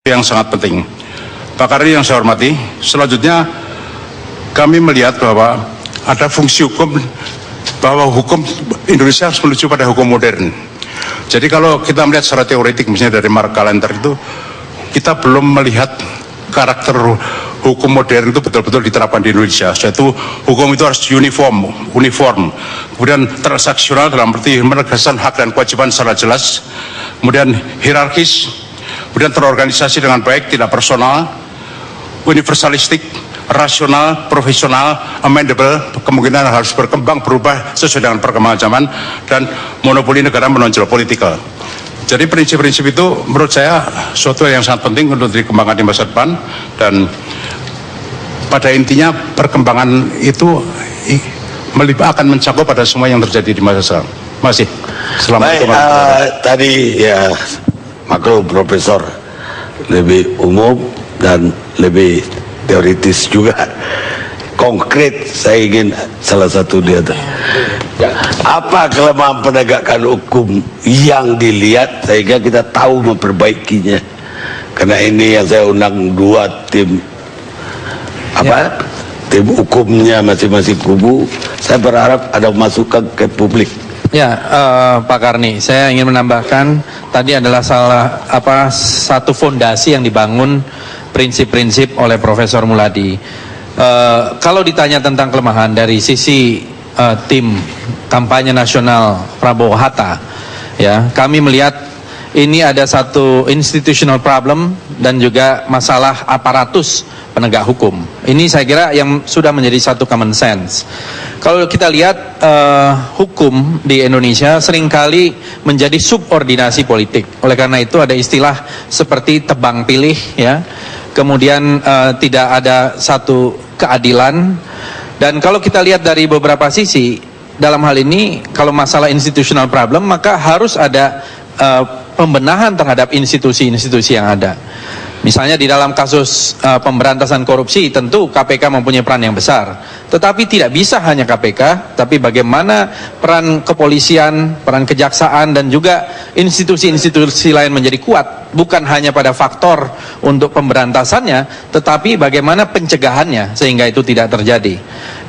yang sangat penting. Pak Karni yang saya hormati, selanjutnya kami melihat bahwa ada fungsi hukum, bahwa hukum Indonesia harus menuju pada hukum modern. Jadi kalau kita melihat secara teoretik, misalnya dari Mark Kalender itu, kita belum melihat karakter hukum modern itu betul-betul diterapkan di Indonesia. Yaitu hukum itu harus uniform, kemudian transaksional dalam arti menegaskan hak dan kewajiban secara jelas, kemudian hierarkis, kemudian terorganisasi dengan baik, tidak personal, universalistik, rasional, profesional, amendable, kemungkinan harus berkembang, berubah sesuai dengan perkembangan zaman, dan monopoli negara menonjol politikal. Jadi prinsip-prinsip itu menurut saya suatu yang sangat penting untuk dikembangkan di masa depan, dan pada intinya perkembangan itu akan mencakup pada semua yang terjadi di masa sekarang. Masih. Baik, tadi ya makro Profesor lebih umum dan lebih teoritis juga. Konkret saya ingin salah satu dia apa kelemahan penegakan hukum yang dilihat sehingga kita tahu memperbaikinya. Karena ini yang saya undang dua tim tim hukumnya masing-masing kubu. Saya berharap ada masukan ke publik. Ya, Pak Karni, saya ingin menambahkan tadi adalah satu fondasi yang dibangun prinsip-prinsip oleh Profesor Muladi. Kalau ditanya tentang kelemahan dari sisi tim kampanye nasional Prabowo Hatta, ya, kami melihat ini ada satu institutional problem dan juga masalah aparatus penegak hukum. Ini saya kira yang sudah menjadi satu common sense. Kalau kita lihat hukum di Indonesia seringkali menjadi subordinasi politik. Oleh karena itu ada istilah seperti tebang pilih, ya. Kemudian tidak ada satu keadilan. Dan kalau kita lihat dari beberapa sisi, dalam hal ini kalau masalah institutional problem, maka harus ada pembenahan terhadap institusi-institusi yang ada. Misalnya di dalam kasus pemberantasan korupsi, tentu KPK mempunyai peran yang besar. Tetapi tidak bisa hanya KPK, tapi bagaimana peran kepolisian, peran kejaksaan, dan juga institusi-institusi lain menjadi kuat. Bukan hanya pada faktor untuk pemberantasannya, tetapi bagaimana pencegahannya sehingga itu tidak terjadi.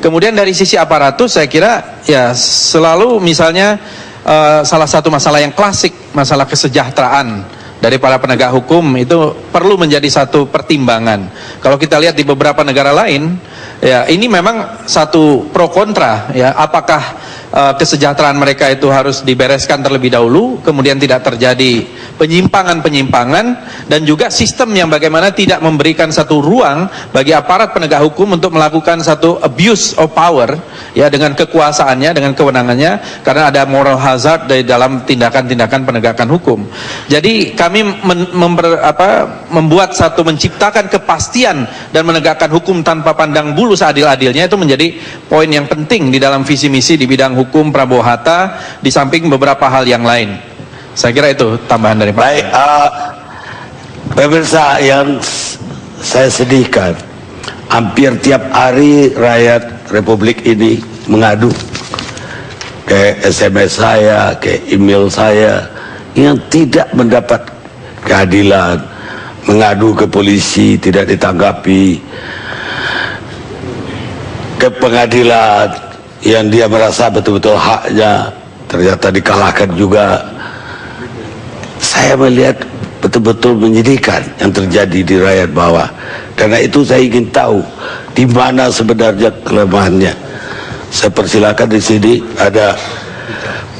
Kemudian dari sisi aparatus, saya kira ya selalu misalnya salah satu masalah yang klasik, masalah kesejahteraan dari para penegak hukum itu perlu menjadi satu pertimbangan. Kalau kita lihat di beberapa negara lain, ya ini memang satu pro kontra, ya, apakah kesejahteraan mereka itu harus dibereskan terlebih dahulu, kemudian tidak terjadi penyimpangan-penyimpangan, dan juga sistem yang bagaimana tidak memberikan satu ruang bagi aparat penegak hukum untuk melakukan satu abuse of power, ya, dengan kekuasaannya, dengan kewenangannya, karena ada moral hazard dari dalam tindakan-tindakan penegakan hukum. Jadi kami menciptakan kepastian dan menegakkan hukum tanpa pandang bulu seadil-adilnya, itu menjadi poin yang penting di dalam visi misi di bidang hukum Prabowo Hatta, di samping beberapa hal yang lain. Saya kira itu tambahan dari Pak. Baik, pemirsa yang saya sedihkan, hampir tiap hari rakyat Republik ini mengadu ke SMS saya, ke email saya, yang tidak mendapat keadilan, mengadu ke polisi tidak ditanggapi, ke pengadilan yang dia merasa betul-betul haknya ternyata dikalahkan juga. Saya melihat betul-betul menyedihkan yang terjadi di rakyat bawah. Karena itu saya ingin tahu di mana sebenarnya kelemahannya. Saya persilakan di sini ada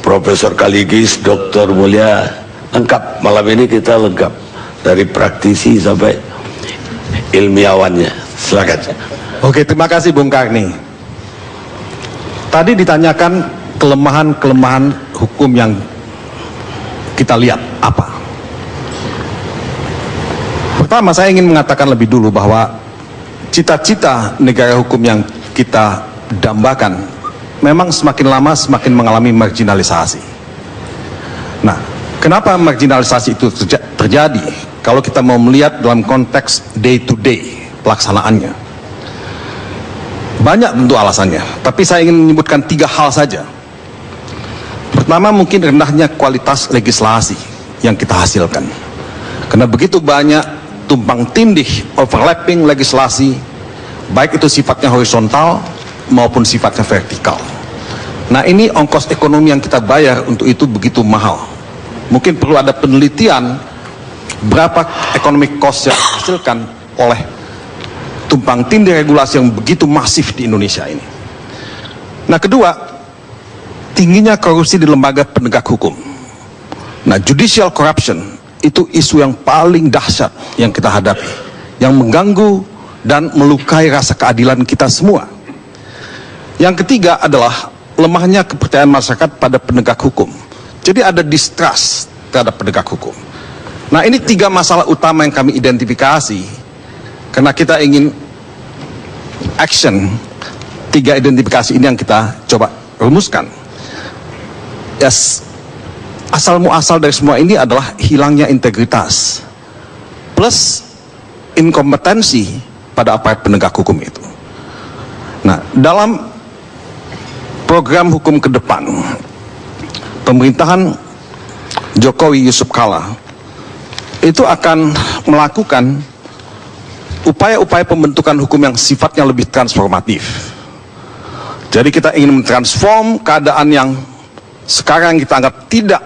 Profesor Kaligis, Dr. Mulia, lengkap. Malam ini kita lengkap dari praktisi sampai ilmiawannya. Silakan. Oke, terima kasih Bung Karni. Tadi ditanyakan kelemahan-kelemahan hukum yang kita lihat apa. Pertama, saya ingin mengatakan lebih dulu bahwa cita-cita negara hukum yang kita dambakan memang semakin lama semakin mengalami marginalisasi. Nah, kenapa marginalisasi itu terjadi? Kalau kita mau melihat dalam konteks day to day pelaksanaannya, banyak tentu alasannya, tapi saya ingin menyebutkan 3 hal saja. Pertama, mungkin rendahnya kualitas legislasi yang kita hasilkan. Karena begitu banyak tumpang tindih, overlapping legislasi, baik itu sifatnya horizontal maupun sifatnya vertikal. Nah, ini ongkos ekonomi yang kita bayar untuk itu begitu mahal. Mungkin perlu ada penelitian berapa economic cost yang dihasilkan oleh tumpang tindih regulasi yang begitu masif di Indonesia ini. Nah, kedua, tingginya korupsi di lembaga penegak hukum. Nah, judicial corruption itu isu yang paling dahsyat yang kita hadapi, yang mengganggu dan melukai rasa keadilan kita semua. Yang ketiga adalah lemahnya kepercayaan masyarakat pada penegak hukum. Jadi ada distrust terhadap penegak hukum. Nah, ini 3 masalah utama yang kami identifikasi karena kita ingin action. 3 identifikasi ini yang kita coba rumuskan. Yes, asal muasal dari semua ini adalah hilangnya integritas plus inkompetensi pada aparat penegak hukum itu. Nah, dalam program hukum ke depan, pemerintahan Jokowi Yusuf Kala itu akan melakukan upaya-upaya pembentukan hukum yang sifatnya lebih transformatif. Jadi kita ingin mentransform keadaan yang sekarang kita anggap tidak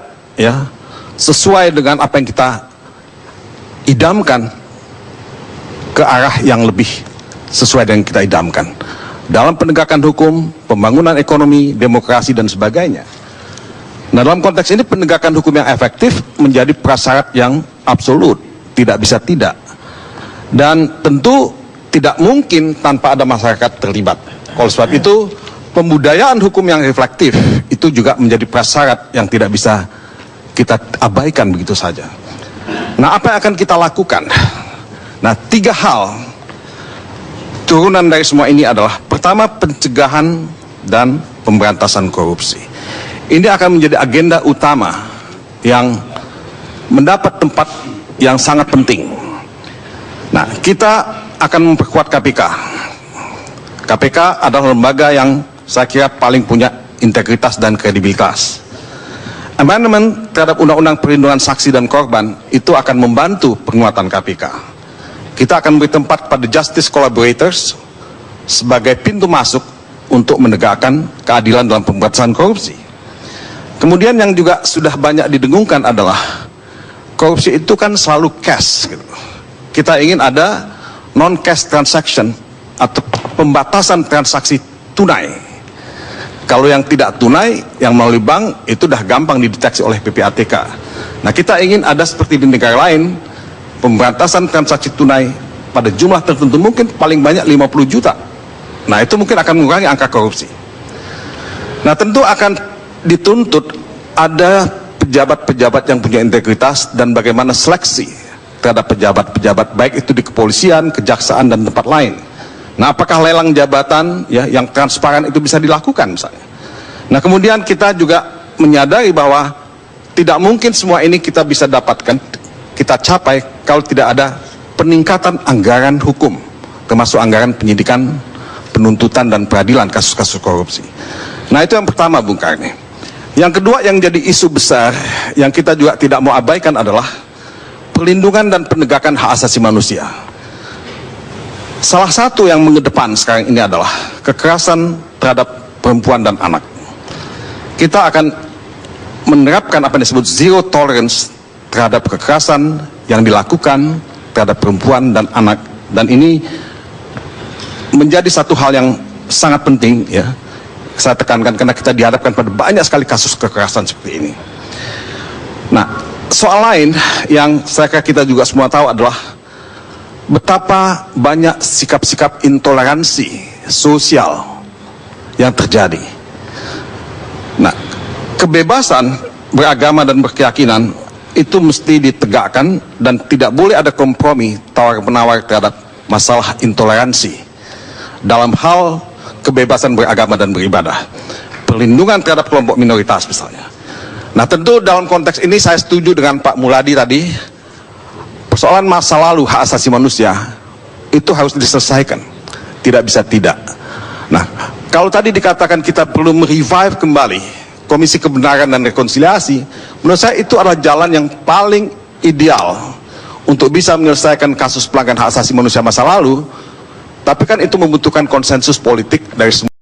sesuai dengan apa yang kita idamkan ke arah yang lebih sesuai dengan kita idamkan dalam penegakan hukum, pembangunan ekonomi, demokrasi dan sebagainya. Nah, dalam konteks ini penegakan hukum yang efektif menjadi prasyarat yang absolut, tidak bisa tidak. Dan tentu tidak mungkin tanpa ada masyarakat terlibat. Oleh sebab itu, pembudayaan hukum yang reflektif itu juga menjadi prasyarat yang tidak bisa kita abaikan begitu saja. Nah, apa yang akan kita lakukan? Nah, 3 hal turunan dari semua ini adalah pertama, pencegahan dan pemberantasan korupsi. Ini akan menjadi agenda utama yang mendapat tempat yang sangat penting. Nah, kita akan memperkuat KPK. KPK adalah lembaga yang saya kira paling punya integritas dan kredibilitas. Amendment terhadap Undang-Undang Perlindungan Saksi dan Korban itu akan membantu penguatan KPK. Kita akan beri tempat pada justice collaborators sebagai pintu masuk untuk menegakkan keadilan dalam pemberantasan korupsi. Kemudian yang juga sudah banyak didengungkan adalah korupsi itu kan selalu cash gitu. Kita ingin ada non-cash transaction atau pembatasan transaksi tunai. Kalau yang tidak tunai, yang melalui bank itu dah gampang dideteksi oleh PPATK. Nah, kita ingin ada seperti di negara lain, pemberantasan transaksi tunai pada jumlah tertentu, mungkin paling banyak 50 juta. Nah, itu mungkin akan mengurangi angka korupsi. Nah, tentu akan dituntut ada pejabat-pejabat yang punya integritas dan bagaimana seleksi terhadap pejabat-pejabat baik itu di kepolisian, kejaksaan dan tempat lain. Nah, apakah lelang jabatan yang transparan itu bisa dilakukan misalnya. Nah, kemudian kita juga menyadari bahwa tidak mungkin semua ini kita bisa dapatkan, kita capai kalau tidak ada peningkatan anggaran hukum, termasuk anggaran penyidikan, penuntutan dan peradilan kasus-kasus korupsi. Nah, itu yang pertama, Bung Karni. Yang kedua yang jadi isu besar yang kita juga tidak mau abaikan adalah perlindungan dan penegakan hak asasi manusia. Salah satu yang mengedepan sekarang ini adalah kekerasan terhadap perempuan dan anak. Kita akan menerapkan apa yang disebut zero tolerance terhadap kekerasan yang dilakukan terhadap perempuan dan anak. Dan ini menjadi satu hal yang sangat penting saya tekankan karena kita dihadapkan pada banyak sekali kasus kekerasan seperti ini. Nah, soal lain yang saya kira kita juga semua tahu adalah betapa banyak sikap-sikap intoleransi sosial yang terjadi. Nah, kebebasan beragama dan berkeyakinan itu mesti ditegakkan dan tidak boleh ada kompromi tawar-menawar terhadap masalah intoleransi dalam hal kebebasan beragama dan beribadah, perlindungan terhadap kelompok minoritas misalnya. Nah, tentu dalam konteks ini saya setuju dengan Pak Muladi tadi, persoalan masa lalu hak asasi manusia itu harus diselesaikan, tidak bisa tidak. Nah, kalau tadi dikatakan kita perlu merevive kembali Komisi Kebenaran dan Rekonsiliasi, menurut saya itu adalah jalan yang paling ideal untuk bisa menyelesaikan kasus pelanggaran hak asasi manusia masa lalu, tapi kan itu membutuhkan konsensus politik dari semua